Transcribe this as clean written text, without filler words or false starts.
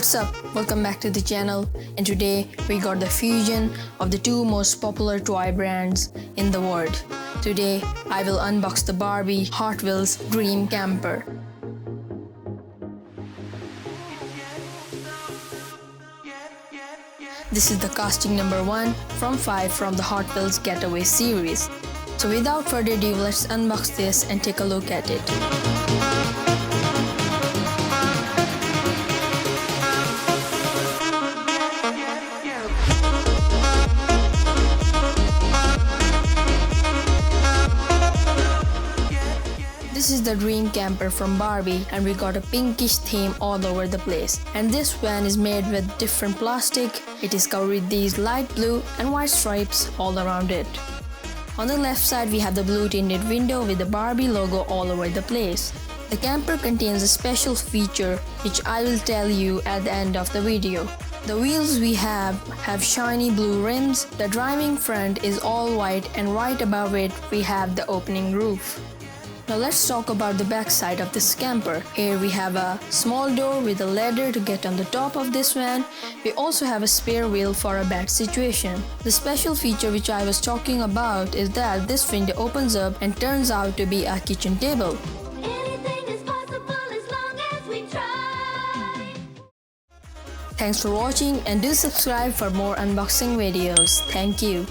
What's up? Welcome back to the channel, and today we got the fusion of the two most popular toy brands in the world. Today I will unbox the Barbie Hot Wheels Dream Camper. This is the casting number 1 from 5 from the Hot Wheels Getaway series. So without further ado, let's unbox this and take a look at it. This is the Dream Camper from Barbie, and we got a pinkish theme all over the place. And this van is made with different plastic. It is covered with these light blue and white stripes all around it. On the left side we have the blue tinted window with the Barbie logo all over the place. The camper contains a special feature which I will tell you at the end of the video. The wheels we have shiny blue rims. The driving front is all white, and right above it we have the opening roof. Now let's talk about the back side of this camper. Here we have a small door with a ladder to get on the top of this van. We also have a spare wheel for a bad situation. The special feature which I was talking about is that this window opens up and turns out to be a kitchen table. Anything is possible as long as we try. Thanks for watching, and do subscribe for more unboxing videos. Thank you.